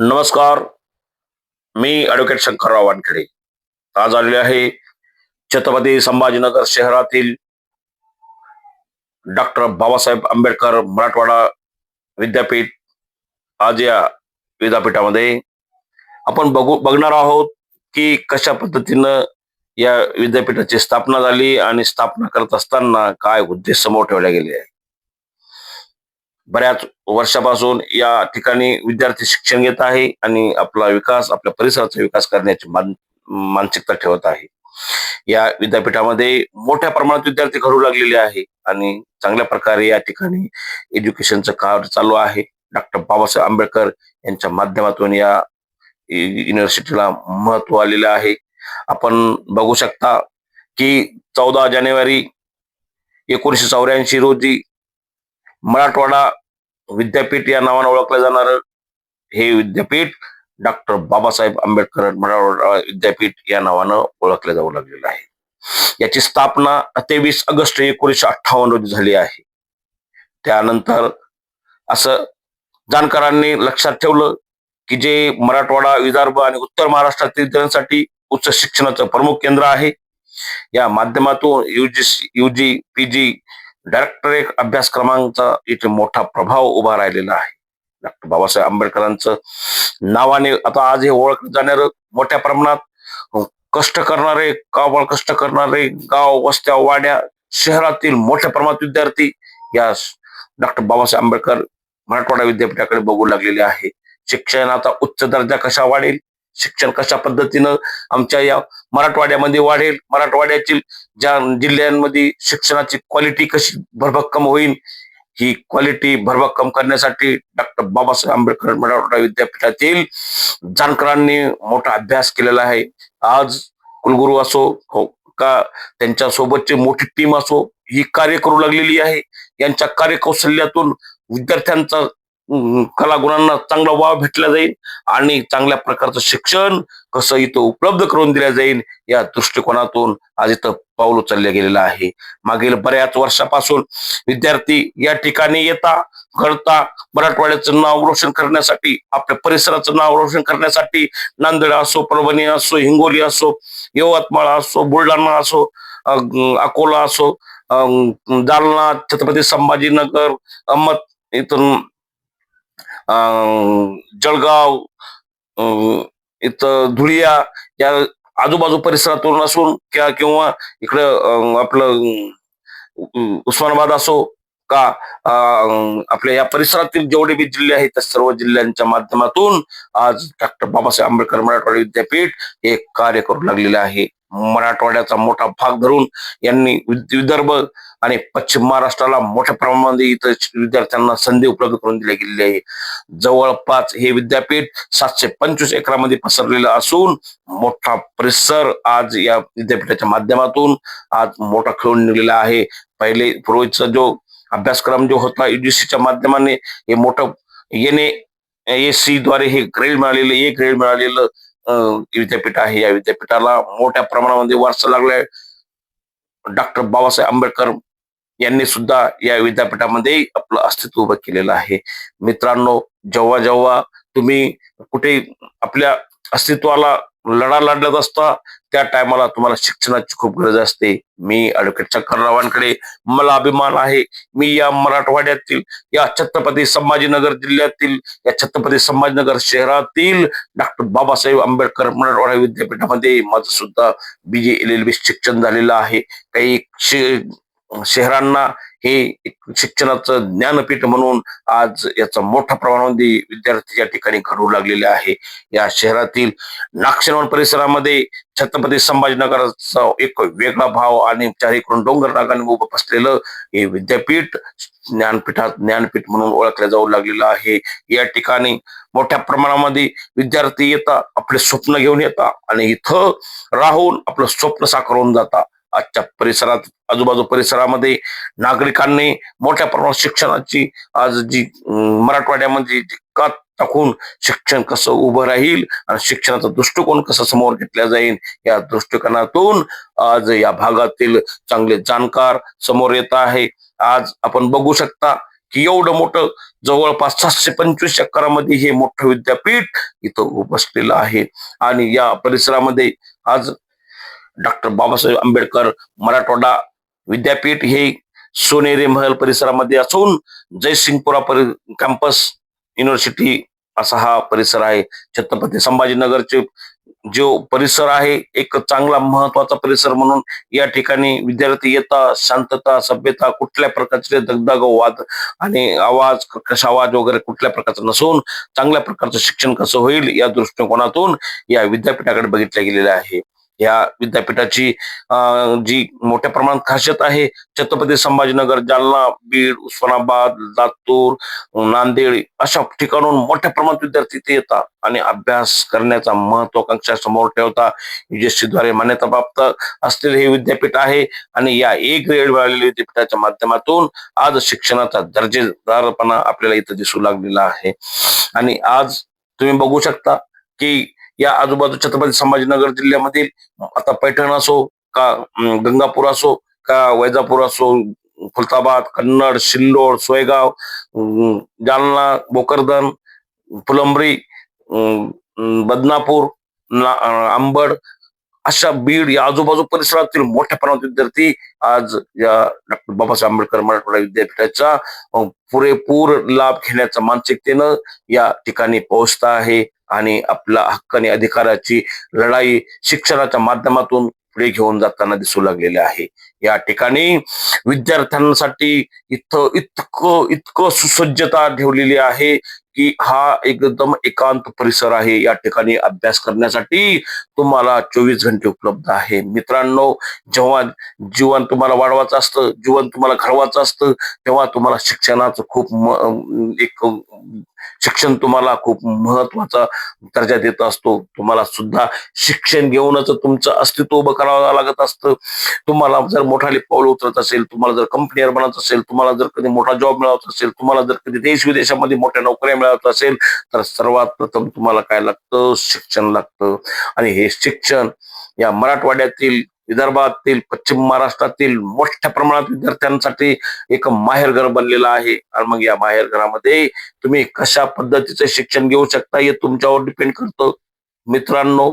नमस्कार. मी ॲडव्होकेट शंकरराव वानखेडे. आज आलेले आहे छत्रपती संभाजीनगर शहरातील डॉक्टर बाबासाहेब आंबेडकर मराठवाडा विद्यापीठ. आज या विद्यापीठामध्ये आपण बघणार आहोत की कशा पद्धतीनं या विद्यापीठाची स्थापना झाली आणि स्थापना करत असताना काय उद्देश समोर ठेवले गेले आहे. बऱ्याच वर्षापासून या ठिकाणी विद्यार्थी शिक्षण घेत आहे आणि आपला विकास, आपल्या परिसराचा विकास करण्याची मानसिकता ठेवत आहे. या विद्यापीठामध्ये मोठ्या प्रमाणात विद्यार्थी घडू लागलेले आहे आणि चांगल्या प्रकारे या ठिकाणी एज्युकेशनचं कार्य चालू आहे. डॉक्टर बाबासाहेब आंबेडकर यांच्या माध्यमातून या युनिव्हर्सिटीला महत्व आलेलं आहे. आपण बघू शकता की 14 जानेवारी 1984 रोजी मराठवाडा विद्यापीठ या नावाने ओळखलं जाणार हे विद्यापीठ डॉक्टर बाबासाहेब आंबेडकर मराठवाडा विद्यापीठ या नावानं ओळखलं जाऊ लागलेलं आहे. याची स्थापना 23 ऑगस्ट 1958 रोजी झाली आहे. त्यानंतर असं जाणकारांनी लक्षात ठेवलं की जे मराठवाडा, विदर्भ आणि उत्तर महाराष्ट्रातील विद्यार्थ्यांसाठी उच्च शिक्षणाचं प्रमुख केंद्र आहे. या माध्यमातून युजी पीजी डायरेक्टरेट अभ्यासक्रमांचा इथे मोठा प्रभाव उभा राहिलेला आहे. डॉक्टर बाबासाहेब आंबेडकरांचं नावाने आता आज हे ओळखलं जाणारं मोठ्या प्रमाणात कष्ट करणारे गाव, वस्त्या, वाड्या, शहरातील मोठ्या प्रमाणात विद्यार्थी या डॉक्टर बाबासाहेब आंबेडकर मराठवाडा विद्यापीठाकडे बघू लागलेले आहे. शिक्षण आता उच्च दर्जा कशा वाढेल, शिक्षण कशा पद्धतीनं आमच्या या मराठवाड्यामध्ये वाढेल, मराठवाड्यातील ज्या जिल्ह्यांमध्ये शिक्षणाची क्वालिटी कशी भरभक्कम होईल, ही क्वालिटी भरभक्कम करण्यासाठी डॉक्टर बाबासाहेब आंबेडकर मराठवाडा विद्यापीठातील जाणकारांनी मोठा अभ्यास केलेला आहे. आज कुलगुरू असो का त्यांच्या सोबतची मोठी टीम असो, ही कार्य करू लागलेली आहे. यांच्या कार्यकौशल्यातून विद्यार्थ्यांचा कलागुणांना चांगला वाव भेटला जाईल आणि चांगल्या प्रकारचं शिक्षण कसं इथं उपलब्ध करून दिलं जाईल या दृष्टिकोनातून आज इथं पाऊल उचललं गेलेलं आहे. मागील बऱ्याच वर्षापासून विद्यार्थी या ठिकाणी येता घडता मराठवाड्याचं नाव रोशन करण्यासाठी, आपल्या परिसराचं नाव रोशन करण्यासाठी नांदेड असो, परभणी असो, हिंगोली असो, यवतमाळ असो, बुलढाणा असो, अकोला असो, जालना, छत्रपती संभाजीनगर, इथून जळगाव, इथं धुळिया या आजूबाजू परिसरातून असून किंवा इकडं आपलं उस्मानाबाद असो का आपल्या या परिसरातील जेवढे बी जिल्हे आहेत त्या सर्व जिल्ह्यांच्या माध्यमातून आज डॉक्टर बाबासाहेब आंबेडकर मराठवाडा विद्यापीठ हे कार्य करू लागलेलं आहे. मराठवाड्याचा मोठा भाग धरून यांनी विदर्भ आणि पश्चिम महाराष्ट्राला मोठ्या प्रमाणामध्ये इथं विद्यार्थ्यांना संधी उपलब्ध करून दिल्या गेलेली आहे. जवळपास हे विद्यापीठ 725 एकरामध्ये पसरलेलं असून मोठा परिसर आज या विद्यापीठाच्या माध्यमातून आज मोठा खेळून निघलेला आहे. पहिले पूर्वीचा जो अभ्यासक्रम जो होता युजीसीच्या माध्यमाने हे मोठं NAAC द्वारे हे ग्रेड मिळालेलं विद्यापीठ आहे. या विद्यापीठाला मोठ्या प्रमाणामध्ये वारसा लागलाय. डॉक्टर बाबासाहेब आंबेडकर यांनी सुद्धा या विद्यापीठामध्ये आपलं अस्तित्व उभं केलेलं आहे. मित्रांनो, जेव्हा जेव्हा तुम्ही कुठे आपल्या अस्तित्वाला लढा लढत असता त्या टायमाला तुम्हाला शिक्षणाची खूप गरज असते. मी ॲडव्होकेट शंकररावांकडे मला अभिमान आहे. मी या मराठवाड्यातील, या छत्रपती संभाजीनगर जिल्ह्यातील, या छत्रपती संभाजीनगर शहरातील डॉक्टर बाबासाहेब आंबेडकर मराठवाडा विद्यापीठामध्ये माझं सुद्धा BA LLB शिक्षण झालेलं आहे. काही शहरांना हे शिक्षणाचं ज्ञानपीठ म्हणून आज याचा मोठ्या प्रमाणामध्ये विद्यार्थी या ठिकाणी घडू लागलेले आहे. या शहरातील नागशेनवन परिसरामध्ये छत्रपती संभाजीनगरचा एक वेगळा भाव आणि चारीकडून डोंगर रागाने उभं बसलेलं हे विद्यापीठ ज्ञानपीठ म्हणून ओळखलं जाऊ लागलेलं आहे. या ठिकाणी मोठ्या प्रमाणामध्ये विद्यार्थी येतात, आपले स्वप्न घेऊन येतात आणि इथं राहून आपलं स्वप्न साकारून जातात. आजच्या परिसरात, आजूबाजू परिसरामध्ये नागरिकांनी मोठ्या प्रमाणात शिक्षणाची आज जी मराठवाड्यामध्ये कात टाकून शिक्षण कसं उभं राहील आणि शिक्षणाचा दृष्टिकोन कसा समोर घेतला जाईल या दृष्टिकोनातून आज या भागातील चांगले जाणकार समोर येत आहे. आज आपण बघू शकता की एवढं मोठं जवळपास 725 एकरामध्ये हे मोठं विद्यापीठ इथं उपसलेलं आहे. आणि या परिसरामध्ये आज डॉक्टर बाबासाहेब आंबेडकर मराठवाडा विद्यापीठ हे सोनेरी महल परिसरामध्ये असून जयसिंगपुरा कॅम्पस युनिव्हर्सिटी असा हा परिसर आहे. छत्रपती संभाजीनगरचे जो परिसर आहे एक चांगला महत्वाचा परिसर म्हणून या ठिकाणी विद्यार्थी येतात. शांतता, सभ्यता, कुठल्या प्रकारचे दगदग, वाद आणि आवाज, कर्कश आवाज वगैरे कुठल्या प्रकारचा नसून चांगल्या प्रकारचं शिक्षण कसं होईल या दृष्टिकोनातून या विद्यापीठाकडे बघितलं गेलेलं आहे. या विद्यापीठाची जी मोठ्या प्रमाणात खासियत आहे, छत्रपती संभाजीनगर, जालना, बीड, उस्मानाबाद, लातूर, नांदेड अशा ठिकाणून मोठ्या प्रमाणात विद्यार्थी इथे येतात आणि अभ्यास करण्याचा महत्वाकांक्षा समोर ठेवता युजीसीद्वारे मान्यताप्राप्त असलेले हे विद्यापीठ आहे. आणि या ए ग्रेड मिळालेल्या विद्यापीठाच्या माध्यमातून आज शिक्षणाचा दर्जेदारपणा आपल्याला इथं दिसू लागलेला आहे. आणि आज तुम्ही बघू शकता की या आजूबाजू छत्रपती संभाजीनगर जिल्ह्यामधील आता पैठण असो का गंगापूर असो का वैजापूर असो, खुलताबाद, कन्नड, सिल्लोड, सोयगाव, जालना, भोकरदन, फुलंब्री, बदनापूर, अंबड अशा बीड या आजूबाजू परिसरातील मोठ्या प्रमाणात विद्यार्थी आज या डॉक्टर बाबासाहेब आंबेडकर मराठवाडा विद्यापीठाचा पुरेपूर लाभ घेण्याच्या मानसिकतेनं या ठिकाणी पोहोचता आहे आणि आपला हक्क आणि अधिकाराची लढाई शिक्षणाच्या माध्यमातून पुढे घेऊन जाताना दिसू लागलेले आहे. या ठिकाणी विद्यार्थ्यांसाठी इथं इतकं इतकं सुसज्जता ठेवलेली आहे की हा एकदम एकांत परिसर आहे. या ठिकाणी अभ्यास करण्यासाठी तुम्हाला 24 घंटे उपलब्ध आहे. मित्रांनो, जेव्हा जीवन तुम्हाला वाढवायचं असतं, जीवन तुम्हाला घडवायचं असतं, तेव्हा तुम्हाला शिक्षणाचं खूप एक शिक्षण तुम्हाला खूप महत्वाचा दर्जा देत असतो. तुम्हाला सुद्धा शिक्षण घेऊनच तुमचं अस्तित्व उभं करावं लागत असतं. तुम्हाला जर मोठाले पाऊल उचलत असेल, तुम्हाला जर कंपनीवर बनत असेल, तुम्हाला जर कधी मोठा जॉब मिळवत असेल, तुम्हाला जर कधी देश विदेशामध्ये मोठ्या नोकऱ्या मिळवत असेल, तर सर्वात प्रथम तुम्हाला काय लागतं? शिक्षण लागतं. आणि हे शिक्षण या मराठवाड्यातील, विदर्भातील, पश्चिम महाराष्ट्रातील मोठ्या प्रमाणात विद्यार्थ्यांसाठी एक माहेरघर बनलेलं आहे. आणि मग या माहेरघरामध्ये तुम्ही कशा पद्धतीचं शिक्षण घेऊ शकता हे तुमच्यावर डिपेंड करतं. मित्रांनो,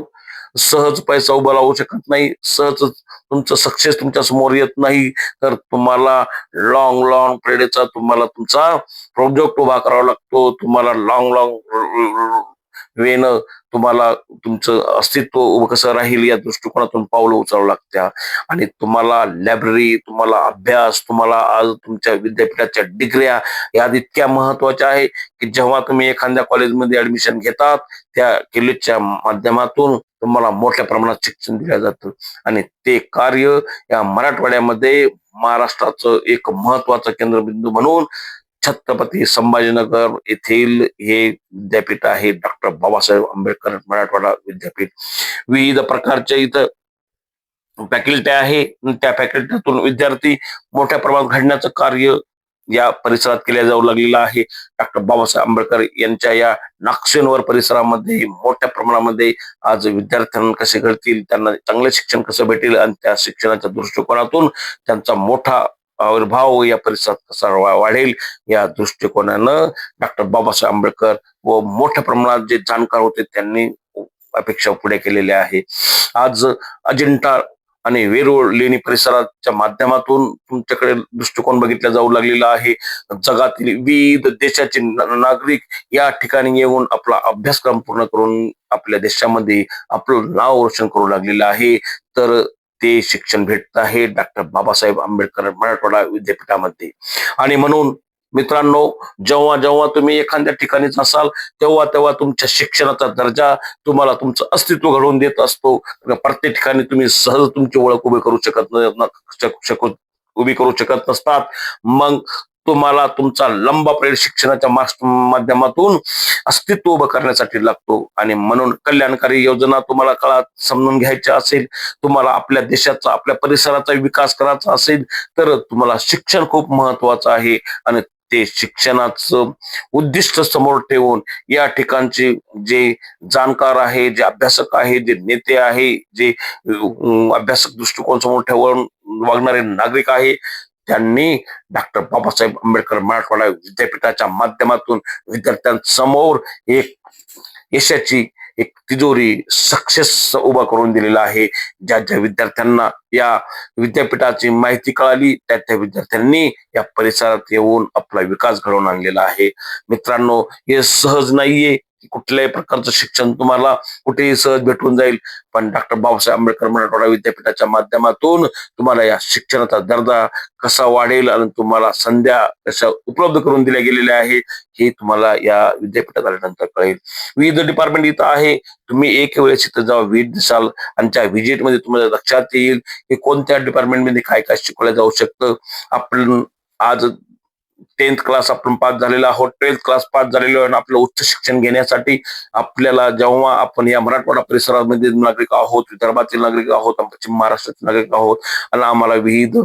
सहज पैसा उभा राहू शकत नाही, सहज तुमचं सक्सेस तुमच्या समोर येत नाही, तर तुम्हाला लॉंग लॉंग पिरियडचा तुम्हाला तुमचा प्रोजेक्ट उभा करावा लागतो. तुम्हाला लॉंग लॉंग वेनं तुम्हाला तुमचं अस्तित्व उभं कसं राहील या दृष्टिकोनातून पावलं उचलावं लागत्या. आणि तुम्हाला लायब्ररी, तुम्हाला अभ्यास, तुम्हाला आज तुमच्या विद्यापीठाच्या डिग्र्या या इतक्या महत्वाच्या आहे की जेव्हा तुम्ही एखाद्या कॉलेजमध्ये ऍडमिशन घेतात त्या कॉलेजच्या माध्यमातून तुम्हाला मोठ्या प्रमाणात शिक्षण दिलं जातं. आणि ते कार्य या मराठवाड्यामध्ये महाराष्ट्राचं एक महत्वाचं केंद्रबिंदू म्हणून छत्रपती संभाजीनगर येथील हे विद्यापीठ आहे, डॉक्टर बाबासाहेब आंबेडकर मराठवाडा विद्यापीठ. विविध प्रकारच्या इथं फॅकल्टी आहे. त्या फॅकल्टीतून विद्यार्थी मोठ्या प्रमाणात घडण्याचं कार्य या परिसरात केल्या जाऊ लागलेलं आहे. डॉक्टर बाबासाहेब आंबेडकर यांच्या या नागसेनवर परिसरामध्ये मोठ्या प्रमाणामध्ये आज विद्यार्थ्यांना कसे घडतील, त्यांना चांगले शिक्षण कसं भेटेल आणि त्या शिक्षणाच्या दृष्टिकोनातून त्यांचा मोठा आविर्भाव या परिसरात कसा वाढेल या दृष्टिकोनानं डॉक्टर बाबासाहेब आंबेडकर व मोठ्या प्रमाणात जे जाणकार होते त्यांनी अपेक्षा पुढे केलेल्या आहे. आज अजिंठा आणि वेरूळ लेणी परिसराच्या माध्यमातून तुमच्याकडे दृष्टिकोन बघितला जाऊ लागलेला आहे. जगातील विविध देशाचे नागरिक या ठिकाणी येऊन आपला अभ्यासक्रम पूर्ण करून आपल्या देशामध्ये आपलं नाव रोशन करू लागलेलं आहे. तर ते शिक्षण भेटत आहे डॉक्टर बाबासाहेब आंबेडकर मराठवाडा विद्यापीठामध्ये. आणि म्हणून मित्रांनो, जेव्हा जेव्हा तुम्ही एखाद्या ठिकाणीच असाल तेव्हा तेव्हा तुमच्या शिक्षणाचा दर्जा तुम्हाला तुमचं अस्तित्व घडवून देत असतो. प्रत्येक ठिकाणी तुम्ही सहज तुमची ओळख उभी करू शकत नसतात. मग तुम्हाला तुमचा लंबा पिरियड शिक्षणाच्या माध्यमातून अस्तित्व उभं करण्यासाठी लागतो. आणि म्हणून कल्याणकारी योजना तुम्हाला काळात समजून घ्यायच्या असेल, तुम्हाला आपल्या देशाचा, आपल्या परिसराचा विकास करायचा असेल, तर तुम्हाला शिक्षण खूप महत्वाचं आहे. आणि ते शिक्षणाचं उद्दिष्ट समोर ठेवून या ठिकाणचे जे जाणकार आहे, जे अभ्यासक आहे, जे नेते आहे, जे अभ्यासक दृष्टिकोन समोर ठेवून वागणारे नागरिक आहे, त्यांनी डॉक्टर बाबासाहेब आंबेडकर मराठवाडा विद्यापीठाच्या माध्यमातून विद्यार्थ्यांसमोर एक यशाची एक तिजोरी सक्सेस उभा करून दिलेला आहे. ज्या ज्या विद्यार्थ्यांना या विद्यापीठाची माहिती कळाली त्या त्या विद्यार्थ्यांनी या परिसरात येऊन आपला विकास घडवून आणलेला आहे. मित्रांनो, हे सहज नाहीये की कुठल्याही प्रकारचं शिक्षण तुम्हाला कुठेही सहज भेटून जाईल, पण डॉक्टर बाबासाहेब आंबेडकर मराठवाडा विद्यापीठाच्या माध्यमातून तुम्हाला या शिक्षणाचा दर्जा कसा वाढेल आणि तुम्हाला संध्या कशा उपलब्ध करून दिल्या गेलेल्या आहे हे तुम्हाला या विद्यापीठात आल्यानंतर कळेल. विविध डिपार्टमेंट इथं आहे. तुम्ही एक वेळेस इथं जेव्हा व्हिजिट दिसाल आणि त्या व्हिजिट मध्ये तुम्हाला लक्षात येईल की कोणत्या डिपार्टमेंटमध्ये काय काय शिकवलं जाऊ शकतं. आपण आज 10th क्लास आपण पास झालेला आहोत, 12th क्लास पास झालेलो आहे. आपलं उच्च शिक्षण घेण्यासाठी आपल्याला जेव्हा आपण या मराठवाडा परिसरामध्ये नागरिक आहोत, विदर्भातील नागरिक आहोत, पश्चिम महाराष्ट्रातील नागरिक आहोत आणि आम्हाला विविध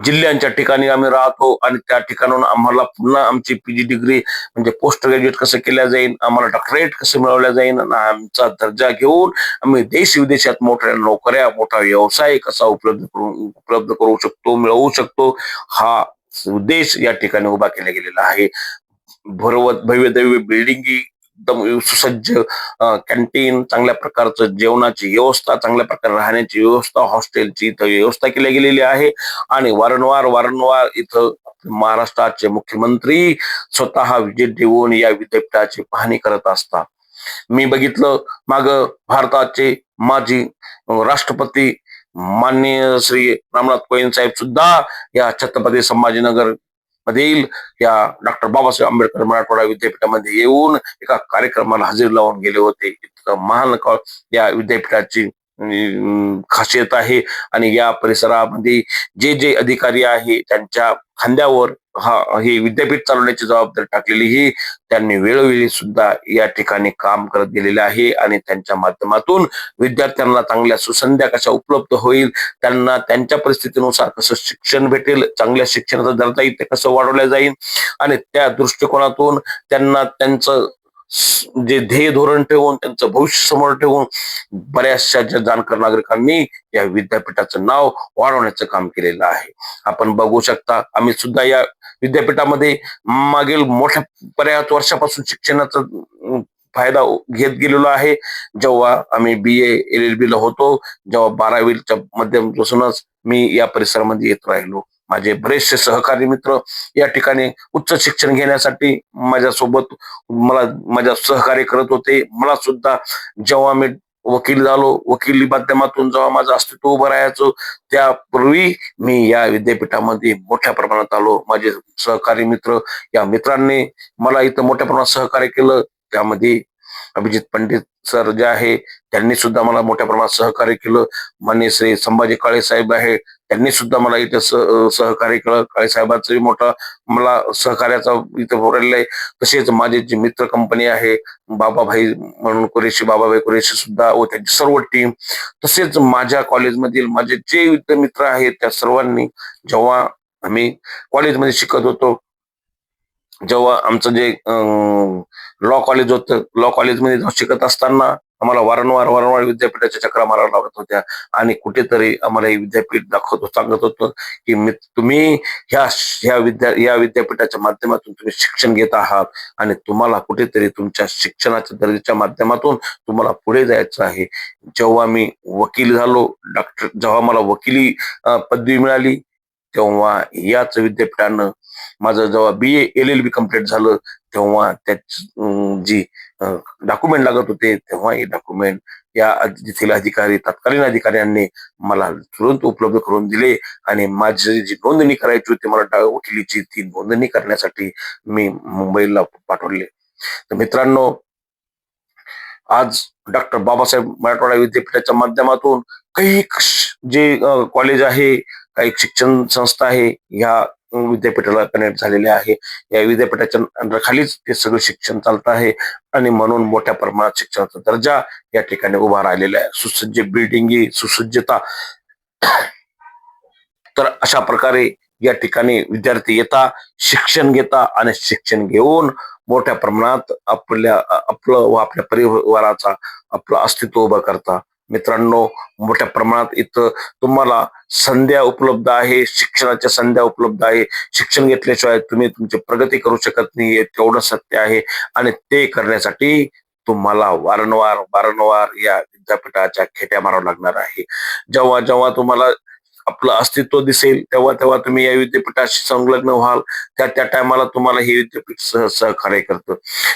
जिल्ह्यांच्या ठिकाणी आम्ही राहतो आणि त्या ठिकाणून आम्हाला पुन्हा आमची पीजी डिग्री म्हणजे पोस्ट ग्रॅज्युएट कसं केल्या जाईल, आम्हाला डॉक्टरेट कसं मिळवल्या जाईल आणि आमचा दर्जा घेऊन आम्ही देश विदेशात मोठ्या नोकऱ्या, मोठा व्यवसाय कसा उपलब्ध करू शकतो, मिळवू शकतो, हा उद्देश या ठिकाणी उभा केला गेलेला आहे. भव्य दिव्य बिल्डिंगी, एकदम सुसज्ज कॅन्टीन, चांगल्या प्रकारचं जेवणाची व्यवस्था, चांगल्या प्रकारे राहण्याची व्यवस्था, हॉस्टेलची इथं व्यवस्था केली गेलेली आहे. आणि वारंवार इथं महाराष्ट्राचे मुख्यमंत्री स्वतः विजिट देऊन या विद्यापीठाची पाहणी करत असतात. मी बघितलं माग भारताचे माजी राष्ट्रपती माननीय श्री रामनाथ कोविंद साहेब सुद्धा या छत्रपती संभाजीनगर मधील या डॉक्टर बाबासाहेब आंबेडकर मराठवाडा विद्यापीठामध्ये येऊन एका कार्यक्रमाला हजेरी लावून गेले होते. इतकं महान या विद्यापीठाची खासियत आहे आणि या परिसरामध्ये जे जे अधिकारी आहे त्यांच्या खांद्यावर हे विद्यापीठ चालवण्याची जबाबदारी टाकलेली ही त्यांनी वेळोवेळी सुद्धा या ठिकाणी काम करत गेलेले आहे आणि त्यांच्या माध्यमातून विद्यार्थ्यांना चांगल्या सुसंध्या कशा उपलब्ध होईल, त्यांना त्यांच्या परिस्थितीनुसार कसं शिक्षण भेटेल, चांगल्या शिक्षणाचा दर्जा इथे कसं वाढवला जाईल आणि त्या दृष्टिकोनातून त्यांना त्यांचं जे ध्येय धोरण ठेवून त्यांचं भविष्य समोर ठेवून बऱ्याचशा ज्या जाणकार नागरिकांनी या विद्यापीठाचं नाव वाढवण्याचं काम केलेलं आहे. आपण बघू शकता, आम्ही सुद्धा या विद्यापीठामध्ये मागील मोठ्या बऱ्याच वर्षापासून शिक्षणाचा फायदा घेत गेलेलो आहे. जेव्हा आम्ही BA LLB ला होतो, जेव्हा 12वीच्या माध्यमापासूनच मी या परिसरामध्ये येत राहिलो. माझे बरेचसे सहकारी मित्र या ठिकाणी उच्च शिक्षण घेण्यासाठी माझ्यासोबत माझ्या सहकार्य करत होते. मला सुद्धा जेव्हा मी वकील झालो, वकिली माध्यमातून जेव्हा माझं अस्तित्व उभं राहायचं, त्यापूर्वी मी या विद्यापीठामध्ये मोठ्या प्रमाणात आलो. माझे सहकारी मित्र, या मित्रांनी मला इथं मोठ्या प्रमाणात सहकार्य केलं. त्यामध्ये अभिजित पंडित सर जे आहे त्यांनी सुद्धा मला मोठ्या प्रमाणात सहकार्य केलं. माननीय श्री संभाजी काळे साहेब आहे, त्यांनी सुद्धा मला इथे सहकार्य केलं. काळे साहेबांचं मोठा मला सहकार्याचा इथं भरलेलं आहे. तसेच माझे जी मित्र कंपनी आहे बाबाभाई म्हणून कुरेशी, बाबाभाई कुरेशी सुद्धा व त्यांची सर्व टीम, तसेच माझ्या कॉलेजमधील माझे जे मित्र आहेत त्या सर्वांनी, जेव्हा आम्ही कॉलेजमध्ये शिकत होतो, जेव्हा आमचं जे लॉ कॉलेज होतं, लॉ कॉलेजमध्ये शिकत असताना आम्हाला वारंवार विद्यापीठाच्या चक्रा माराव्या लागत होत्या आणि कुठेतरी आम्हाला हे विद्यापीठ सांगत होतं की तुम्ही या विद्यापीठाच्या माध्यमातून तुम्ही शिक्षण घेत आहात आणि तुम्हाला कुठेतरी तुमच्या शिक्षणाच्या दर्जाच्या माध्यमातून तुम्हाला पुढे जायचं आहे. जेव्हा मी वकील झालो, जेव्हा मला वकिली पदवी मिळाली, तेव्हा याच विद्यापीठानं माझं जेव्हा BA LLB कम्प्लीट झालं, तेव्हा जी डॉक्युमेंट लागत होते, तेव्हा हे डॉक्युमेंट या तिथील तत्कालीन अधिकाऱ्यांनी मला तुरंत उपलब्ध करून दिले आणि माझी जी नोंदणी करायची होती मला वकिलीची, ती नोंदणी करण्यासाठी मी मुंबईला पाठवले. तर मित्रांनो, आज डॉक्टर बाबासाहेब मराठवाडा विद्यापीठाच्या माध्यमातून काही जे कॉलेज आहे, काही शिक्षण संस्था आहे, ह्या विद्यापीठाला कनेक्ट झालेले आहे. या विद्यापीठाच्या खालीच ते सगळं शिक्षण चालत आहे आणि म्हणून मोठ्या प्रमाणात शिक्षणाचा दर्जा या ठिकाणी उभा राहिलेला आहे. सुसज्ज बिल्डिंगी, सुसज्जता. तर अशा प्रकारे या ठिकाणी विद्यार्थी येता, शिक्षण घेता आणि शिक्षण घेऊन मोठ्या प्रमाणात आपलं व आपल्या परिवाराचा आपलं अस्तित्व उभं करता. मित्रांनो, मोठ्या प्रमाणात इथं तुम्हाला संध्या उपलब्ध आहे, शिक्षणाच्या संध्या उपलब्ध आहे. शिक्षण घेतल्याशिवाय तुम्ही तुमची प्रगती करू शकत नाही, तेवढं सत्य आहे. आणि ते करण्यासाठी तुम्हाला वारंवार वारंवार या विद्यापीठाच्या खेट्या माराव्या लागणार आहे. जेव्हा जेव्हा तुम्हाला आपलं अस्तित्व दिसेल, तेव्हा तेव्हा तुम्ही या विद्यापीठाशी संलग्न व्हाल. त्या त्या टायमाला तुम्हाला हे विद्यापीठ सहकार्य करतं.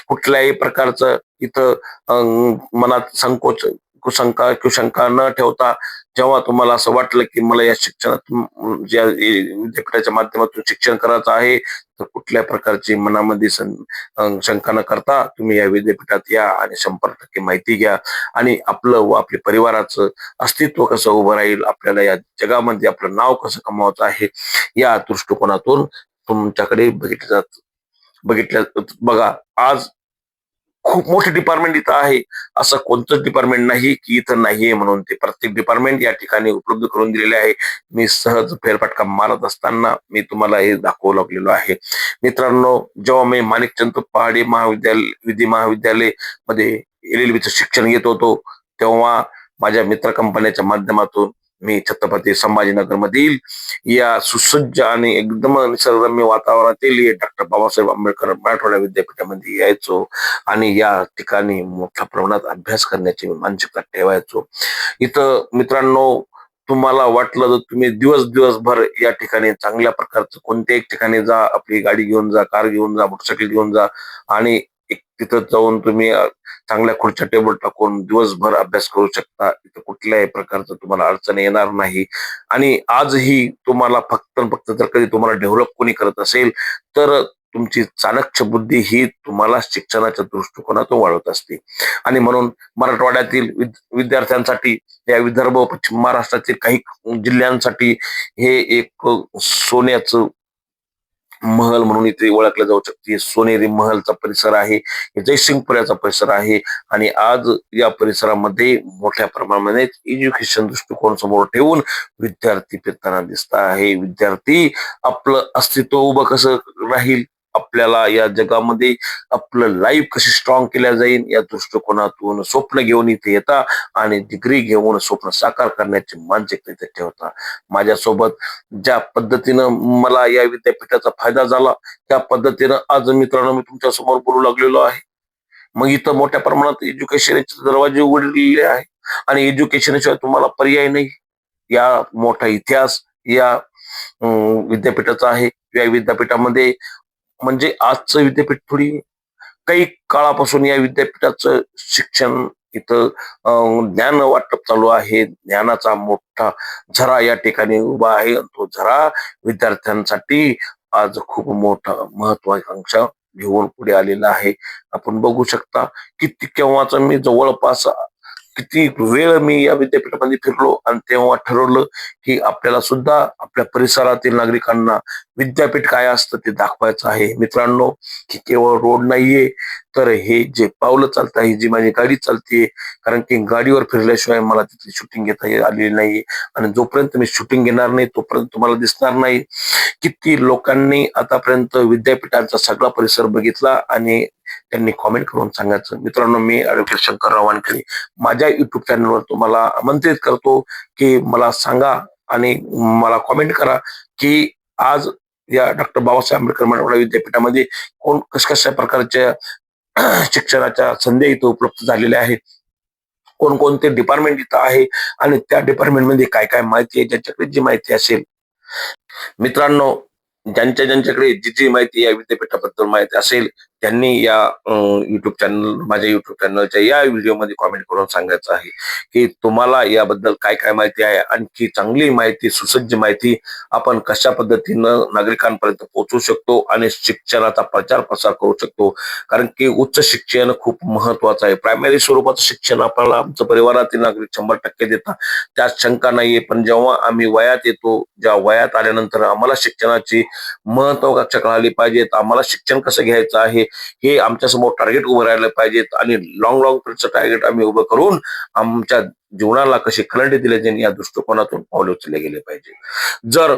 कुठल्याही प्रकारचं इथं मनात संकोच, कुशंका न ठेवता, जेव्हा तुम्हाला असं वाटलं की मला या शिक्षणात ज्या विद्यापीठाच्या माध्यमातून शिक्षण करायचं आहे, तर कुठल्या प्रकारची मनामध्ये शंका न करता तुम्ही या विद्यापीठात या आणि 100% माहिती घ्या. आणि आपलं व आपल्या परिवाराचं अस्तित्व कसं उभं राहील, आपल्याला या जगामध्ये आपलं नाव कसं कमवायचं आहे, या दृष्टिकोनातून तुमच्याकडे बघितल्या बघा. आज खूप मोठे डिपार्टमेंट इथं आहे. असं कोणतंच डिपार्टमेंट नाही की इथं नाहीये म्हणून. ते प्रत्येक डिपार्टमेंट या ठिकाणी उपलब्ध करून दिलेले आहे. मी सहज फेरफटका मारत असताना मी तुम्हाला हे दाखवू लागलेलो आहे. मित्रांनो, जेव्हा मी माणिकचंद पहाडे विधी महाविद्यालय मध्ये LLB शिक्षण घेत होतो, तेव्हा माझ्या मित्र कंपन्याच्या माध्यमातून मी छत्रपती संभाजीनगर मधील या सुसज्ज आणि एकदम निसर्गरम्य वातावरणातील डॉक्टर बाबासाहेब आंबेडकर मराठवाडा विद्यापीठामध्ये यायचो आणि या ठिकाणी मोठ्या प्रमाणात अभ्यास करण्याची मानसिकता ठेवायचो. इथं मित्रांनो, तुम्हाला वाटलं तर तुम्ही दिवसभर या ठिकाणी चांगल्या प्रकारचं कोणत्याही ठिकाणी जा, आपली गाडी घेऊन जा, कार घेऊन जा, मोटरसायकल घेऊन जा आणि एक तिथं जाऊन तुम्ही चांगल्या खुर्च्या टेबल टाकून दिवसभर अभ्यास करू शकता. इथं कुठल्याही प्रकारचं तुम्हाला अडचण येणार नाही. आणि आजही तुम्हाला फक्त फक्त जर कधी तुम्हाला डेव्हलप कोणी करत असेल, तर तुमची चाणक्य बुद्धी ही तुम्हाला शिक्षणाच्या दृष्टिकोनातून वाढवत असते. आणि म्हणून मराठवाड्यातील विद्यार्थ्यांसाठी, या विदर्भ पश्चिम महाराष्ट्रातील काही जिल्ह्यांसाठी हे एक सोन्याचं महल म्हणून इथे ओळखलं जाऊ शकते. सोनेरी महलचा परिसर आहे, हे जयसिंगपुराचा परिसर आहे. आणि आज या परिसरामध्ये मोठ्या प्रमाणामध्ये एज्युकेशन दृष्टिकोन समोर ठेवून विद्यार्थी फिरताना दिसत आहे. विद्यार्थी आपलं अस्तित्व उभं कसं राहील, आपल्याला या जगामध्ये आपलं लाईफ कशी स्ट्रॉंग केल्या जाईल, या दृष्टिकोनातून स्वप्न घेऊन इथे येता आणि डिग्री घेऊन स्वप्न साकार करण्याची मानसिकता इथे ठेवता. माझ्यासोबत ज्या पद्धतीनं मला या विद्यापीठाचा फायदा झाला, त्या पद्धतीनं आज मित्रांनो मी तुमच्या समोर बोलू लागलेलो आहे. मग इथं मोठ्या प्रमाणात एज्युकेशनचे दरवाजे उघडलेले आहे आणि एज्युकेशनशिवाय तुम्हाला पर्याय नाही. या मोठा इतिहास या विद्यापीठाचा आहे. या विद्यापीठामध्ये म्हणजे आजचं विद्यापीठ थोडी काही काळापासून या विद्यापीठाचं शिक्षण इथं ज्ञान वाटप चालू आहे. ज्ञानाचा मोठा झरा या ठिकाणी उभा आहे. तो झरा विद्यार्थ्यांसाठी आज खूप मोठा महत्वाकांक्षा घेऊन पुढे आलेला आहे. आपण बघू शकता किती केव्हाचा मी जवळपास किती वेळ मी या विद्यापीठामध्ये फिरलो आणि तेव्हा ठरवलं की आपल्याला सुद्धा आपल्या परिसरातील नागरिकांना विद्यापीठ काय असतं ते दाखवायचं आहे. मित्रांनो, की केवळ रोड नाहीये, तर हे जे पावलं चालत आहे, जी माझी गाडी चालते, कारण की गाडीवर फिरल्याशिवाय मला तिथली शूटिंग घेता आलेली नाही. आणि जोपर्यंत मी शूटिंग घेणार नाही तोपर्यंत तुम्हाला दिसणार नाही. किती लोकांनी आतापर्यंत विद्यापीठाचा सगळा परिसर बघितला आणि त्यांनी कॉमेंट करून सांगायचं. मित्रांनो, मी ॲडव्होकेट शंकरराव वानखेडे माझ्या युट्यूब चॅनलवर तुम्हाला आमंत्रित करतो की मला सांगा आणि मला कॉमेंट करा की आज या डॉक्टर बाबासाहेब आंबेडकर मराठवाडा विद्यापीठामध्ये कशा प्रकारच्या शिक्षणाच्या संधी इथं उपलब्ध झालेल्या आहेत, कोणकोणते डिपार्टमेंट इथं आहे आणि त्या डिपार्टमेंटमध्ये काय काय माहिती आहे, ज्याच्याकडे जी माहिती असेल. मित्रांनो, ज्यांच्याकडे जी जी माहिती या विद्यापीठाबद्दल माहिती असेल, त्यांनी या युट्यूब चॅनल माझ्या युट्यूब चॅनलच्या या व्हिडिओमध्ये कॉमेंट करून सांगायचं आहे की तुम्हाला याबद्दल काय काय माहिती आहे. आणखी चांगली माहिती, सुसज्ज माहिती आपण कशा पद्धतीनं नागरिकांपर्यंत पोहोचवू शकतो आणि शिक्षणाचा प्रचार प्रसार करू शकतो. कारण की उच्च शिक्षण खूप महत्वाचं आहे. प्रायमरी स्वरूपाचं शिक्षण आपल्याला आमच्या परिवारातील नागरिक 100% देतात, त्यात शंका नाहीये. पण जेव्हा आम्ही वयात येतो, ज्या वयात आल्यानंतर आम्हाला शिक्षणाची महत्वाकांक्षा कळाली पाहिजेत, आम्हाला शिक्षण कसं घ्यायचं आहे हे आमच्या समोर टार्गेट उभं राहिलं पाहिजेत आणि लॉंग टर्मचं टार्गेट आम्ही उभं करून आमच्या जीवनाला कशी खलंडी दिले जाईल या दृष्टिकोनातून पावले उचलले गेले पाहिजे. जर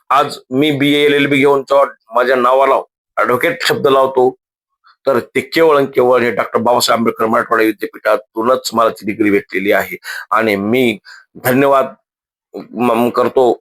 आज मी BA LLB घेऊन माझ्या नावाला ॲडव्होकेट शब्द लावतो, तर ते केवळ आणि केवळ हे डॉक्टर बाबासाहेब आंबेडकर मराठवाडा विद्यापीठातूनच मला ती डिग्री भेटलेली आहे. आणि मी धन्यवाद करतो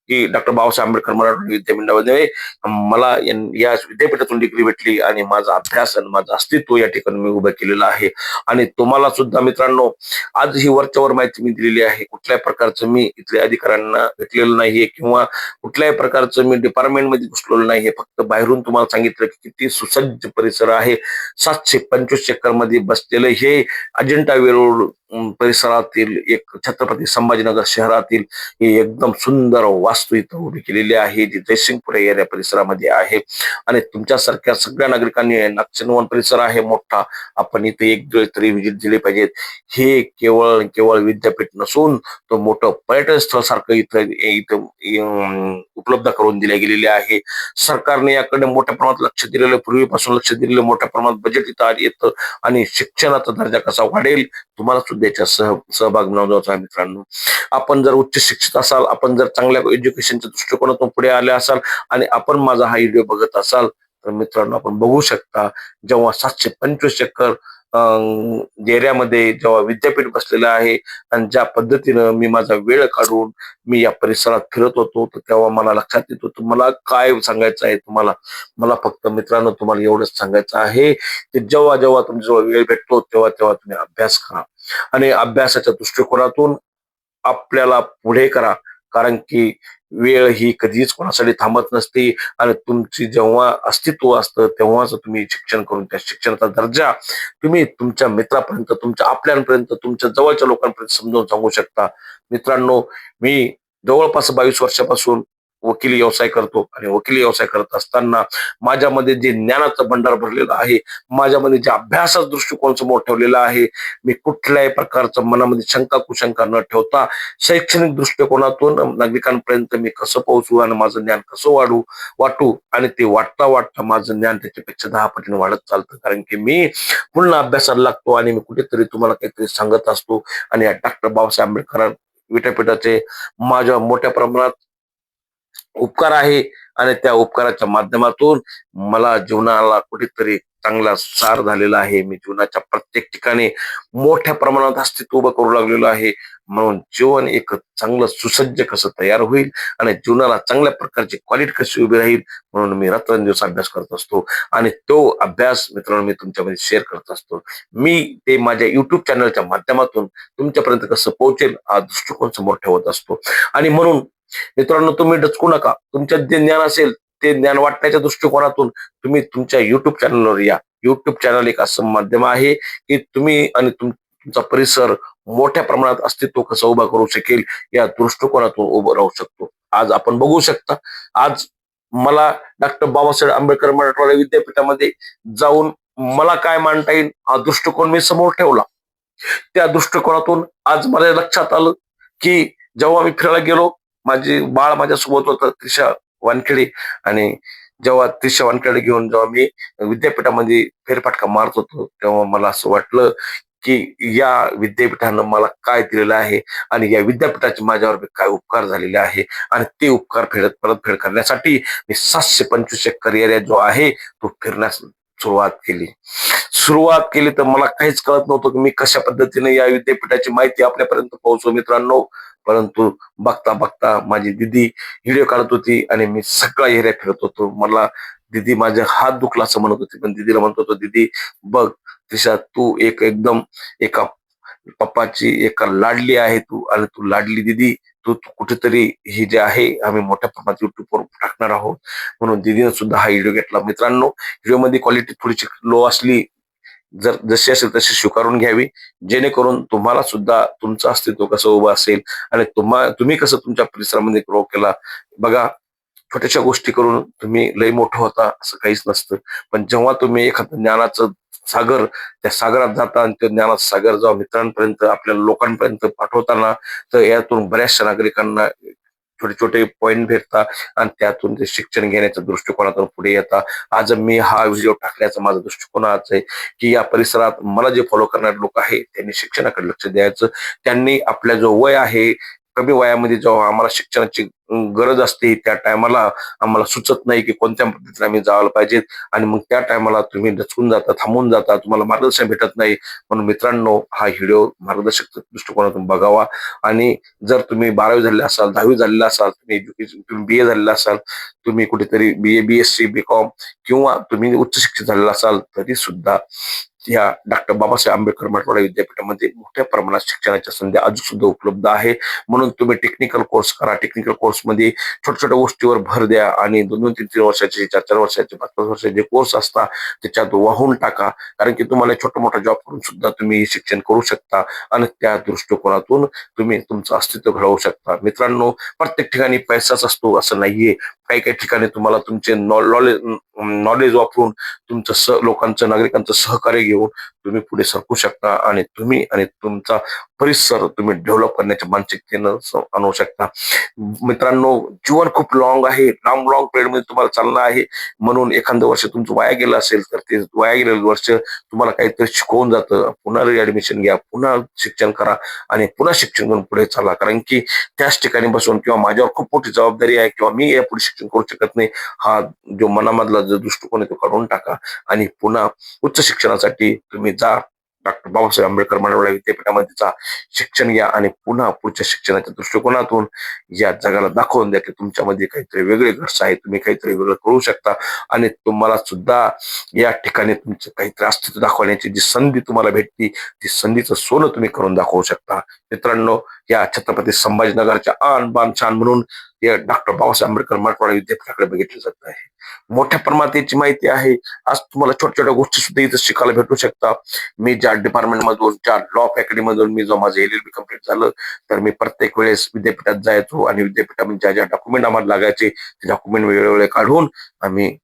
की डॉक्टर बाबासाहेब आंबेडकर मराठवाडा विद्यापीठामध्ये मला या विद्यापीठातून डिग्री भेटली आणि माझा अभ्यास आणि माझं अस्तित्व या ठिकाणी मी उभं केलेलं आहे. आणि तुम्हाला सुद्धा मित्रांनो, आज ही वरच्यावर माहिती मी दिलेली आहे. कुठल्याही प्रकारचं मी इथल्या अधिकाऱ्यांना भेटलेलं नाहीये किंवा कुठल्याही प्रकारचं मी डिपार्टमेंटमध्ये घुसलेलो नाहीये. फक्त बाहेरून तुम्हाला सांगितलं की किती सुसज्ज परिसर आहे. 725 एकर मध्ये बसलेलं हे अजिंठा वेरूळ परिसरातील एक छत्रपती संभाजीनगर शहरातील ही एकदम सुंदर वास्तू इथं उभी केलेली आहे, जी जयसिंगपूर एरिया परिसरामध्ये आहे. आणि तुमच्यासारख्या सगळ्या नागरिकांनी नक्षलवन परिसर आहे मोठा, आपण इथे एक वेळ तरी व्हिजिट दिली पाहिजेत. हे केवळ केवळ विद्यापीठ नसून तो मोठं पर्यटन स्थळ सारखं इथं इथं उपलब्ध करून दिले गेलेले आहे. सरकारने याकडे मोठ्या प्रमाणात लक्ष दिलेलं, पूर्वीपासून लक्ष दिलेलं, मोठ्या प्रमाणात बजेट इथं येतं आणि शिक्षणाचा दर्जा कसा वाढेल तुम्हाला सुद्धा याच्या सहभाग नोंदवायचा आहे मित्रांनो. आपण जर उच्च शिक्षित असाल, आपण जर चांगल्या एज्युकेशनच्या दृष्टिकोनातून पुढे आले असाल आणि आपण माझा हा व्हिडिओ बघत असाल तर मित्रांनो, आपण बघू शकता जेव्हा 725 एकर एरियामध्ये जेव्हा विद्यापीठ बसलेलं आहे आणि ज्या पद्धतीनं मी माझा वेळ काढून मी या परिसरात फिरत होतो, तर तेव्हा मला लक्षात येत होतं मला काय सांगायचं आहे तुम्हाला. मला फक्त मित्रांनो तुम्हाला एवढंच सांगायचं आहे की जेव्हा जेव्हा तुमच्याजवळ वेळ भेटतो तेव्हा तेव्हा तुम्ही अभ्यास करा आणि अभ्यासाच्या दृष्टिकोनातून आपल्याला पुढे करा. कारण की वेळ ही कधीच कोणासाठी थांबत नसते आणि तुमची जेव्हा अस्तित्व असतं तेव्हाच तुम्ही शिक्षण करून त्या शिक्षणाचा दर्जा तुम्ही तुमच्या मित्रापर्यंत, तुमच्या आपल्यापर्यंत, तुमच्या जवळच्या लोकांपर्यंत समजावून सांगू शकता. मित्रांनो, मी जवळपास 22 वर्षापासून वकिली व्यवसाय करतो आणि वकिली व्यवसाय करत असताना माझ्यामध्ये जे ज्ञानाचं भंडार भरलेलं आहे, माझ्यामध्ये जे अभ्यासाचा दृष्टिकोन समोर ठेवलेला आहे, मी कुठल्याही प्रकारचं मनामध्ये शंका कुशंका न ठेवता शैक्षणिक दृष्टिकोनातून नागरिकांपर्यंत मी कसं पोहोचू आणि माझं ज्ञान कसं वाटू आणि ते वाटता वाटता माझं ज्ञान त्याच्यापेक्षा 10 पटीने वाढत चालतं. कारण की मी पुन्हा अभ्यासाला लागतो आणि मी कुठेतरी तुम्हाला काहीतरी सांगत असतो. आणि या डॉक्टर बाबासाहेब आंबेडकर विद्यापीठाचे माझ्या मोठ्या प्रमाणात उपकार आहे आणि त्या उपकाराच्या माध्यमातून मला जीवनाला कुठेतरी चांगला सार झालेला आहे. मी जीवनाच्या प्रत्येक ठिकाणी मोठ्या प्रमाणात अस्तित्व उभं करू लागलेलो आहे. म्हणून जीवन एक चांगलं सुसज्ज कसं तयार होईल आणि जीवनाला चांगल्या प्रकारची क्वालिटी कशी उभी राहील म्हणून मी रात्रंदिवस अभ्यास करत असतो आणि तो अभ्यास मित्रांनो मी तुमच्यामध्ये शेअर करत असतो. मी ते माझ्या युट्यूब चॅनलच्या माध्यमातून तुमच्यापर्यंत कसं पोहोचेल हा दृष्टिकोन समोर ठेवत असतो. आणि म्हणून मित्रांनो, तुम्ही डचकू नका. तुमच्यात जे ज्ञान असेल ते ज्ञान वाटण्याच्या दृष्टिकोनातून तुम्ही तुमच्या युट्यूब चॅनलवर या. युट्यूब चॅनल एक असं माध्यम आहे की तुम्ही आणि तुमचा परिसर मोठ्या प्रमाणात अस्तित्व कसं उभा करू शकेल या दृष्टिकोनातून उभं राहू शकतो. आज आपण बघू शकता, आज मला डॉक्टर बाबासाहेब आंबेडकर मराठवाडा विद्यापीठामध्ये जाऊन मला काय मांडता येईल हा दृष्टिकोन मी समोर ठेवला. त्या दृष्टिकोनातून आज मला लक्षात आलं की जेव्हा मी फिरायला गेलो, माझी बाळ माझ्यासोबत होतं, त्रिशा वानखेडे. आणि जेव्हा त्रिशा वानखेडे घेऊन जेव्हा मी विद्यापीठामध्ये फेरफटका मारत होतो तेव्हा मला असं वाटलं की या विद्यापीठानं मला काय दिलेलं आहे आणि या विद्यापीठाचे माझ्यावर काय उपकार झालेले आहे आणि ते उपकार परतफेड करण्यासाठी मी 725 एकर एरिया जो आहे तो फिरण्यास सुरुवात केली तर मला काहीच कळत नव्हतं की मी कशा पद्धतीने या विद्यापीठाची माहिती आपल्यापर्यंत पोहोचवू मित्रांनो. परंतु बघता बघता माझी दिदी व्हिडिओ काढत होती आणि मी सगळा एरिया फिरत होतो. मला दिदी माझे हात दुखला असं म्हणत होती, पण दिदीला म्हणत होतो, दिदी बघ त्रिशा, तू एकदम एका पप्पाची एका लाडली आहे तू आणि तू लाडली दिदी, तू कुठेतरी ही जे आहे आम्ही मोठ्या प्रमाणात युट्यूबवर टाकणार आहोत. म्हणून दिदीने सुद्धा हा व्हिडिओ घेतला. मित्रांनो, व्हिडिओमध्ये क्वालिटी थोडीशी लो असली जर जशी असेल तशी स्वीकारून घ्यावी, जेणेकरून तुम्हाला सुद्धा तुमचं अस्तित्व कसं उभं असेल आणि तुम्ही कसं तुमच्या परिसरामध्ये ग्रो केला. बघा, छोट्याशा गोष्टी करून तुम्ही लय मोठं होता असं काहीच नसतं. पण जेव्हा तुम्ही एखादं ज्ञानाचं सागर त्या सागरात जाता आणि त्या ज्ञानाचा सागर जेव्हा मित्रांपर्यंत आपल्या लोकांपर्यंत पाठवताना तर यातून बऱ्याचशा नागरिकांना छोटे छोटे पॉइंट भेटतात आणि त्यातून ते शिक्षण घेण्याच्या दृष्टिकोनातून पुढे येतात. आज मी हा व्हिडिओ टाकण्याचा माझा दृष्टिकोन हाच आहे की या परिसरात मला जे फॉलो करणारे लोक आहेत त्यांनी शिक्षणाकडे लक्ष द्यायचं. त्यांनी आपल्या जो वय आहे कमी वयामध्ये जेव्हा आम्हाला शिक्षणाची गरज असते त्या टायमाला आम्हाला सुचत नाही की कोणत्या पद्धतीने आम्ही जायला पाहिजे आणि मग त्या टायमाला तुम्ही दचकून जाता, थांबून जाता, तुम्हाला मार्गदर्शन भेटत नाही. म्हणून मित्रांनो, हा व्हिडिओ मार्गदर्शक दृष्टिकोनातून बघावा. आणि जर तुम्ही 12वी झालेले असाल, 10वी झालेला असाल, तुम्ही एज्युकेशन, तुम्ही BA झालेला असाल, तुम्ही कुठेतरी BA, BSc, BCom किंवा तुम्ही उच्च शिक्षित झालेला असाल, तरी सुद्धा या डॉक्टर बाबासाहेब आंबेडकर मराठवाडा विद्यापीठामध्ये मोठ्या प्रमाणात शिक्षणाच्या संधी अजून सुद्धा उपलब्ध आहे. म्हणून तुम्ही टेक्निकल कोर्स करा. टेक्निकल कोर्समध्ये छोट्या छोट्या गोष्टीवर भर द्या आणि 2-2, 3-3 वर्षाचे, 4-4 वर्षाचे, 5-5 वर्षाचे कोर्स असतात त्याच्यात वाहून टाका. कारण की तुम्हाला छोटा मोठा जॉब करून सुद्धा तुम्ही शिक्षण करू शकता आणि त्या दृष्टिकोनातून तुम्ही तुमचं अस्तित्व घडवू शकता. मित्रांनो, प्रत्येक ठिकाणी पैसाच असतो असं नाहीये. काही काही ठिकाणी तुम्हाला तुमचे नॉलेज वापरून तुमचं लोकांचं, नागरिकांचं सहकार्य घेऊन तुम्ही पुढे सरकू शकता आणि तुम्ही आणि तुमचा परिसर तुम्ही डेव्हलप करण्याच्या मानसिकतेनं आणू शकता. मित्रांनो, जीवन खूप लॉंग आहे. लॉंग पिरियडमध्ये तुम्हाला चालणं आहे. म्हणून एखादं वर्ष तुमचं वाया गेलं असेल तर ते वाया गेलेलं वर्ष तुम्हाला काहीतरी शिकवून जातं. पुन्हा ऍडमिशन घ्या, पुन्हा शिक्षण करा आणि पुन्हा शिक्षण करून पुढे चाला. कारण की त्याच ठिकाणी बसून किंवा माझ्यावर खूप मोठी जबाबदारी आहे किंवा मी यापुढे शिक्षण करू शकत नाही, हा जो मनामधला जो दृष्टिकोन आहे तो काढून टाका आणि पुन्हा उच्च शिक्षणासाठी तुम्ही जा. डॉक्टर बाबासाहेब आंबेडकर मराठवाडा विद्यापीठामध्ये जा, शिक्षण घ्या आणि पुन्हा पुढच्या शिक्षणाच्या दृष्टिकोनातून या जगाला दाखवून द्या की तुमच्यामध्ये काहीतरी वेगळे गट्स आहे, तुम्ही काहीतरी वेगळं करू शकता आणि तुम्हाला सुद्धा या ठिकाणी तुमचं काहीतरी अस्तित्व दाखवण्याची जी संधी तुम्हाला भेटती, ती संधीचं सोनं तुम्ही करून दाखवू शकता. मित्रांनो, या छत्रपती संभाजीनगरच्या आन बान शान म्हणून या डॉक्टर बाबासाहेब आंबेडकर मराठवाडा विद्यापीठाकडे बघितलं जात आहे. मोठ्या प्रमाणात याची माहिती आहे. आज तुम्हाला छोट्या छोट्या गोष्टी सुद्धा इथं शिकायला भेटू शकतात. मी ज्या डिपार्टमेंट मधून, ज्या लॉ अकॅडमी मधून मी जो माझं LLB कम्प्लीट झालं, तर मी प्रत्येक वेळेस विद्यापीठात जायचो आणि विद्यापीठामध्ये ज्या ज्या डॉक्युमेंट आम्हाला लागायचे ते डॉक्युमेंट वेगवेगळे काढून आम्ही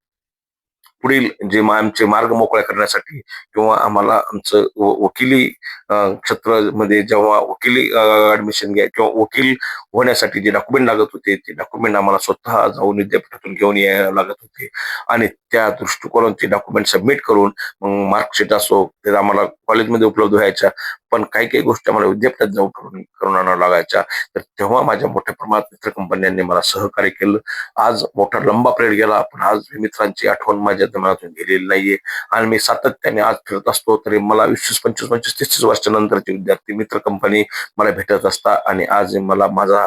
पुढील जे आमचे मार्ग मोकळ्या करण्यासाठी किंवा आम्हाला आमचं वकिली क्षेत्रामध्ये जेव्हा वकिली ऍडमिशन घ्या किंवा वकील होण्यासाठी जे डॉक्युमेंट लागत होते ते डॉक्युमेंट आम्हाला स्वतः जाऊन विद्यापीठातून घेऊन यायला लागत होते आणि त्या दृष्टिकोनातून ते डॉक्युमेंट सबमिट करून मग मार्कशीट असो ते आम्हाला कॉलेजमध्ये उपलब्ध व्हायच्या. पण काही काही गोष्टी आम्हाला विद्यापीठात जाऊन करून आणाव्या लागायच्या. तर तेव्हा माझ्या मोठ्या प्रमाणात मित्र कंपन्यांनी मला सहकार्य केलं. आज मोठा लंबा पिरियड गेला पण आज मित्रांची आठवण माझ्या मनातून गेलेली नाहीये आणि मी सातत्याने आज फिरत असतो. तरी मला 20, 25, 25, 30 वर्षानंतरचे विद्यार्थी मित्र कंपनी मला भेटत असतात आणि आज मला माझा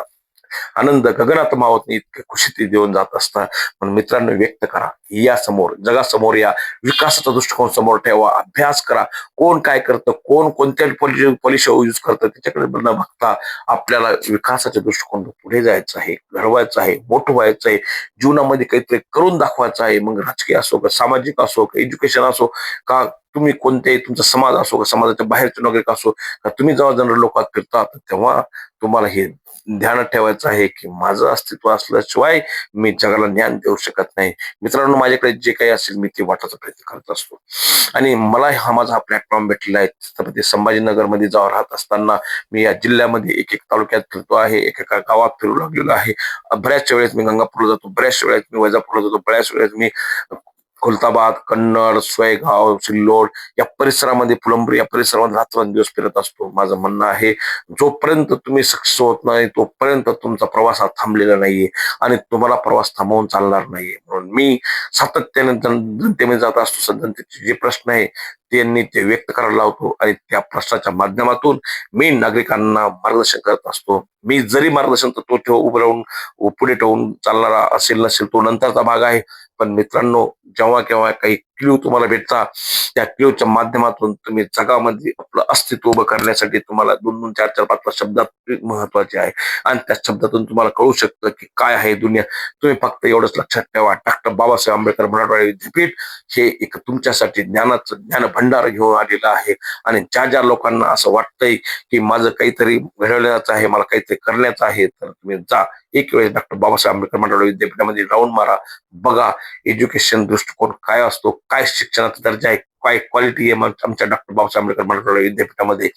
आनंद गगनात मावत नाही इतके खुशी देऊन जात असतात. पण मित्रांनो, व्यक्त करा, या समोर जगासमोर या, विकासाचा दृष्टिकोन समोर ठेवा, अभ्यास करा. कोण काय करतं, कोण कोणत्या पॉलिसी यूज करतं त्याच्याकडे न बघता आपल्याला विकासाच्या दृष्टिकोन पुढे जायचं आहे, घडवायचं आहे, मोठं व्हायचं आहे, जीवनामध्ये काहीतरी करून दाखवायचं आहे. मग राजकीय असो का, सामाजिक असो का, एज्युकेशन असो का, तुम्ही कोणते तुमचा समाज असो का, समाजाच्या बाहेरचे नागरिक असो का, तुम्ही जेव्हा जनरल लोकात फिरतात तेव्हा तुम्हाला हे ध्यानात ठेवायचं आहे की माझं अस्तित्व असल्याशिवाय मी जगाला ज्ञान देऊ शकत नाही. मित्रांनो, माझ्याकडे जे काही असेल मी ते वाटायचा प्रयत्न करत असतो आणि मला हा माझा प्लॅटफॉर्म भेटलेला आहे. छत्रपती संभाजीनगरमध्ये जेव्हा राहत असताना मी या जिल्ह्यामध्ये एक एक तालुक्यात फिरतो आहे, एकेका गावात फिरू लागलेलो आहे. बऱ्याचशा वेळेस मी गंगापूरला जातो, बऱ्याचशा वेळेस मी वैजापूरला जातो, बऱ्याच वेळेस मी खुलताबाद, कन्नड, सोयगाव, सिल्लोड या परिसरामध्ये, फुलंब्री या परिसरामध्ये रात्रंदिवस फिरत असतो. माझं म्हणणं आहे, जोपर्यंत तुम्ही सक्सेस होत नाही तोपर्यंत तुमचा प्रवास हा थांबलेला नाहीये आणि तुम्हाला प्रवास थांबवून चालणार नाहीये. म्हणून मी सातत्याने जनतेमध्ये जात असतो. जनतेचे जे प्रश्न आहे त्यांनी ते व्यक्त करायला लावतो आणि त्या प्रश्नाच्या माध्यमातून मी नागरिकांना मार्गदर्शन करत असतो. मी जरी मार्गदर्शन तत्व उभं राहून पुढे ठेवून चालणारा असेल नसेल तो नंतरचा भाग आहे. पण मित्रांनो, जेव्हा केव्हा काही क्ल्यू तुम्हाला भेटतात त्या क्ल्यूच्या माध्यमातून तुम्ही जगामध्ये आपलं अस्तित्व उभं करण्यासाठी तुम्हाला 2-2, 4-4, 5-5 शब्दात महत्वाचे आहे आणि त्या शब्दातून तुम्हाला कळू शकतं की काय आहे दुनिया. तुम्ही फक्त एवढंच लक्षात ठेवा, डॉक्टर बाबासाहेब आंबेडकर मराठवाडा विद्यापीठ हे एक तुमच्यासाठी ज्ञानाचं ज्ञान भंडार घेऊन आलेलं आहे आणि ज्या ज्या लोकांना असं वाटतंय की माझं काहीतरी घडवण्याचं आहे, मला काहीतरी करण्याचं आहे, तर तुम्ही जा एक वेळेस डॉक्टर बाबासाहेब आंबेडकर मराठवाडा विद्यापीठामध्ये राऊंड मारा, बघा एज्युकेशन दृष्टिकोन काय असतो, काय शिक्षणाचा दर्जा आहे, काय क्वालिटी आहे आमच्या डॉक्टर बाबासाहेब आंबेडकर मराठवाडा विद्यापीठामध्ये,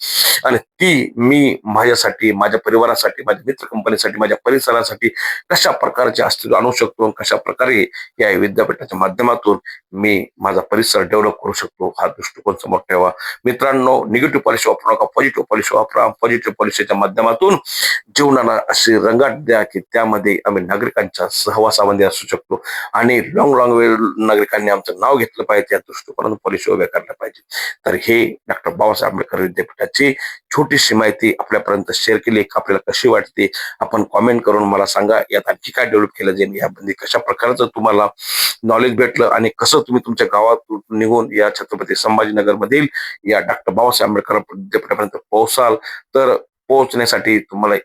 आणि ती मी माझ्यासाठी, माझ्या परिवारासाठी, माझ्या मित्र कंपनीसाठी, माझ्या परिसरासाठी कशा प्रकारचे अस्तित्व आणू शकतो, कशा प्रकारे या विद्यापीठाच्या माध्यमातून मी माझा परिसर डेव्हलप करू शकतो, हा दृष्टिकोन समोर ठेवा. मित्रांनो, निगेटिव्ह पॉलिसी वापरू नका, पॉझिटिव्ह पॉलिसी वापरा. पॉझिटिव्ह पॉलिसीच्या माध्यमातून जीवनाला अशी रंगाट द्या की त्यामध्ये आम्ही नागरिकांच्या सहवासामध्ये असू शकतो आणि लॉंग लॉंग वेळ नागरिकांनी आमचं नाव घेतलं पाहिजे, त्या दृष्टिकोनातून पॉलिसी उभ्या करल्या पाहिजे. तर हे डॉक्टर बाबासाहेब आंबेडकर विद्यापीठाची छोटीशी माहिती आपल्यापर्यंत शेअर केली. आपल्याला कशी वाटते आपण कॉमेंट करून मला सांगा. यात आणखी काय डेव्हलप केलं जाईल, यामध्ये कशा प्रकारचं तुम्हाला नॉलेज भेटलं आणि कसं तुम्ही तुमच्या गावात निघून या छत्रपती संभाजीनगर मधील या डॉक्टर बाबासाहेब आंबेडकर विद्यापीठापर्यंत पोहोचाल. तर पोहोचण्यासाठी तुम्हाला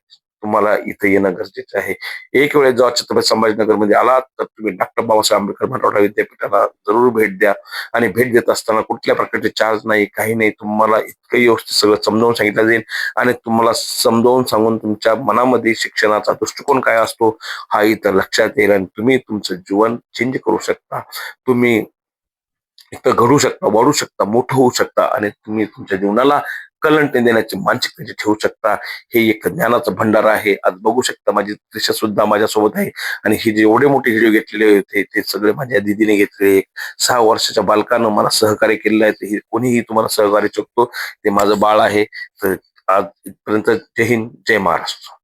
तुम्हाला इथे येणं गरजेचं आहे. एक वेळेस जेव्हा छत्रपती संभाजीनगर मध्ये आलात तर तुम्ही डॉक्टर बाबासाहेब आंबेडकर मराठवाडा विद्यापीठाला जरूर भेट द्या. आणि भेट देत असताना कुठल्या प्रकारचे चार्ज नाही, काही नाही. तुम्हाला इतकं व्यवस्थित सगळं समजावून सांगितलं जाईल आणि तुम्हाला समजावून सांगून तुमच्या मनामध्ये शिक्षणाचा दृष्टिकोन काय असतो हा इथं लक्षात येईल आणि तुम्ही तुमचं जीवन चेंज करू शकता. तुम्ही इथं घडू शकता, वाढू शकता, मोठं होऊ शकता आणि तुम्ही तुमच्या जीवनाला कलंट देण्याची मानसिकता जी ठेवू शकता. हे एक ज्ञानाचं भंडार आहे. आज बघू शकता माझी त्रिशा सुद्धा माझ्यासोबत आहे आणि हे जे एवढे मोठे व्हिडिओ घेतलेले होते ते सगळे माझ्या दीदीने घेतले. 6 वर्षाच्या बालकानं मला सहकार्य केलेलं आहे. हे कोणीही तुम्हाला सहकार्य शकतो, ते माझं बाळ आहे. तर आज इथपर्यंत. जय हिंद, जय महाराष्ट्र.